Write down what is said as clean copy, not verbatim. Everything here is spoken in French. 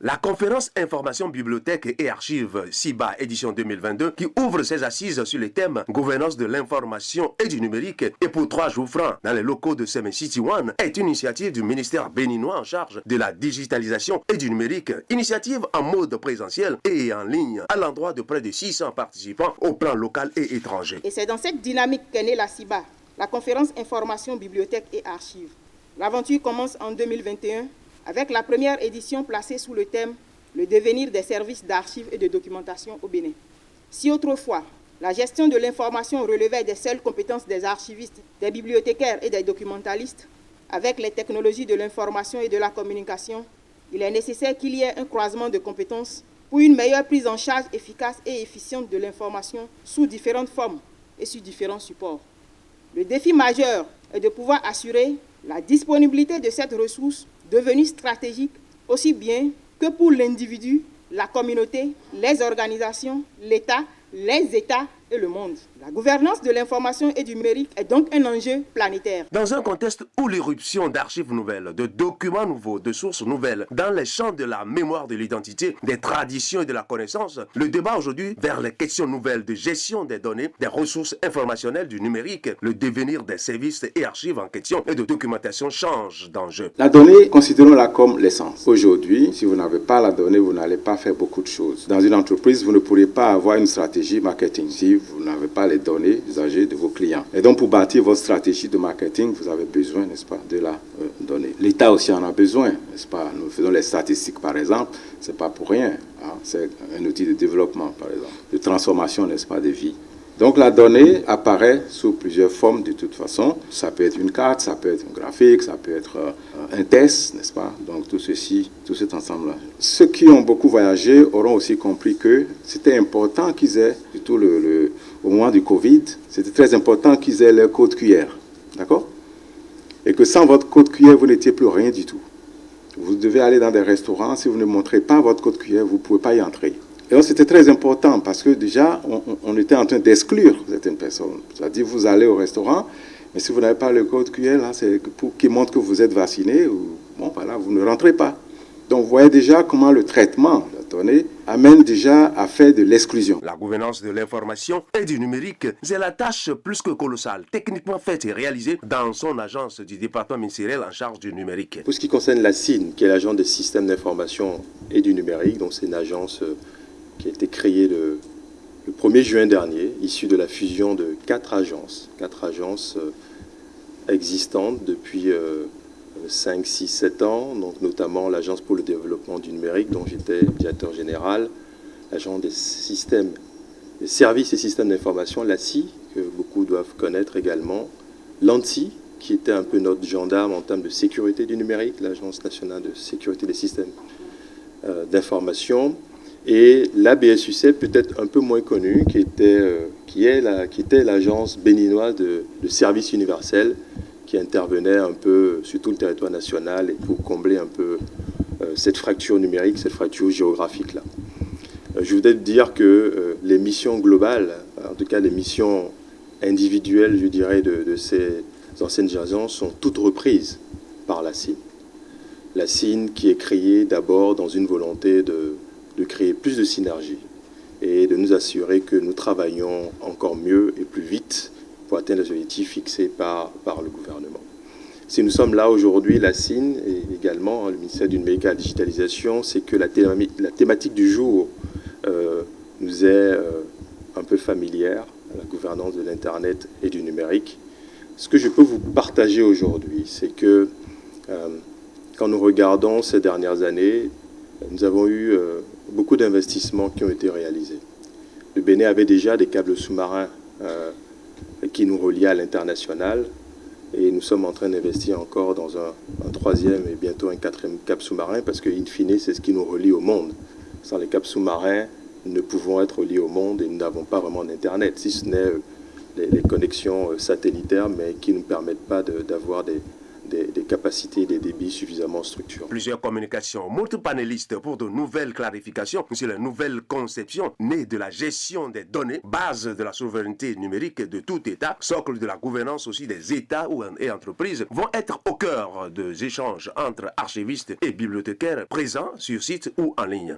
La conférence Information, Bibliothèque et Archives CIBA édition 2022 qui ouvre ses assises sur les thèmes gouvernance de l'information et du numérique et pour 3 jours francs dans les locaux de Seme City One est une initiative du ministère béninois en charge de la digitalisation et du numérique. Initiative en mode présentiel et en ligne à l'endroit de près de 600 participants au plan local et étranger. Et c'est dans cette dynamique qu'est née la CIBA, la conférence Information, Bibliothèque et Archives. L'aventure commence en 2021 avec la première édition placée sous le thème « Le devenir des services d'archives et de documentation au Bénin ». Si autrefois, la gestion de l'information relevait des seules compétences des archivistes, des bibliothécaires et des documentalistes, avec les technologies de l'information et de la communication, il est nécessaire qu'il y ait un croisement de compétences pour une meilleure prise en charge efficace et efficiente de l'information sous différentes formes et sur différents supports. Le défi majeur est de pouvoir assurer la disponibilité de cette ressource devenue stratégique aussi bien que pour l'individu, la communauté, les organisations, l'État, les États et le monde. La gouvernance de l'information et du numérique est donc un enjeu planétaire. Dans un contexte où l'irruption d'archives nouvelles, de documents nouveaux, de sources nouvelles, dans les champs de la mémoire de l'identité, des traditions et de la connaissance, le débat aujourd'hui vers les questions nouvelles de gestion des données, des ressources informationnelles du numérique, le devenir des services et archives en question et de documentation change d'enjeu. La donnée, considérons-la comme l'essence. Aujourd'hui, si vous n'avez pas la donnée, vous n'allez pas faire beaucoup de choses. Dans une entreprise, vous ne pourrez pas avoir une stratégie marketing si vous n'avez pas les données usagées de vos clients. Et donc, pour bâtir votre stratégie de marketing, vous avez besoin, n'est-ce pas, de la donnée. L'État aussi en a besoin, n'est-ce pas. Nous faisons les statistiques, par exemple, c'est pas pour rien. Hein? C'est un outil de développement, par exemple, de transformation, n'est-ce pas, des vies. Donc, la donnée apparaît sous plusieurs formes de toute façon. Ça peut être une carte, ça peut être un graphique, ça peut être un test, n'est-ce pas. Donc, tout ceci, tout cet ensemble-là. Ceux qui ont beaucoup voyagé auront aussi compris que c'était important qu'ils aient, surtout au moment du Covid, c'était très important qu'ils aient leur code QR, d'accord? Et que sans votre code QR, vous n'étiez plus rien du tout. Vous devez aller dans des restaurants, si vous ne montrez pas votre code QR, vous ne pouvez pas y entrer. Et donc, c'était très important parce que déjà, on était en train d'exclure certaines personnes. C'est-à-dire, vous allez au restaurant, mais si vous n'avez pas le code QR, là, c'est pour qui montre que vous êtes vacciné, ou, bon, voilà, vous ne rentrez pas. Donc, vous voyez déjà comment le traitement de la donnée amène déjà à faire de l'exclusion. La gouvernance de l'information et du numérique, c'est la tâche plus que colossale, techniquement faite et réalisée dans son agence du département ministériel en charge du numérique. Pour ce qui concerne la CIN, qui est l'agence des systèmes d'information et du numérique, donc c'est une agence qui a été créée le 1er juin dernier, issue de la fusion de 4 agences existantes depuis 5, 6, 7 ans, donc notamment l'Agence pour le développement du numérique, dont j'étais directeur général, l'Agence des services et systèmes d'information, l'ASSI, que beaucoup doivent connaître également, l'ANSSI, qui était un peu notre gendarme en termes de sécurité du numérique, l'Agence nationale de sécurité des systèmes d'information, et la BSUC, peut-être un peu moins connue, qui était l'agence béninoise de services universels, qui intervenait un peu sur tout le territoire national et pour combler un peu cette fracture numérique, cette fracture géographique-là. Je voudrais dire que les missions globales, en tout cas les missions individuelles, je dirais, de ces anciennes agences sont toutes reprises par la CIN. La CIN qui est créée d'abord dans une volonté de créer plus de synergie et de nous assurer que nous travaillons encore mieux et plus vite pour atteindre les objectifs fixés par le gouvernement. Si nous sommes là aujourd'hui, la CIN et également le ministère du numérique et de la digitalisation, c'est que la thématique du jour nous est un peu familière, la gouvernance de l'Internet et du numérique. Ce que je peux vous partager aujourd'hui, c'est que quand nous regardons ces dernières années, nous avons eu beaucoup d'investissements qui ont été réalisés. Le Bénin avait déjà des câbles sous-marins qui nous reliaient à l'international et nous sommes en train d'investir encore dans un troisième et bientôt un quatrième câble sous-marin parce que, in fine, c'est ce qui nous relie au monde. Sans les câbles sous-marins, nous ne pouvons être reliés au monde et nous n'avons pas vraiment d'Internet, si ce n'est les connexions satellitaires, mais qui ne nous permettent pas d'avoir des capacités, des débits suffisamment structurants. Plusieurs communications multipanélistes pour de nouvelles clarifications sur la nouvelle conception née de la gestion des données, base de la souveraineté numérique de tout État, socle de la gouvernance aussi des États et entreprises, vont être au cœur des échanges entre archivistes et bibliothécaires présents sur site ou en ligne.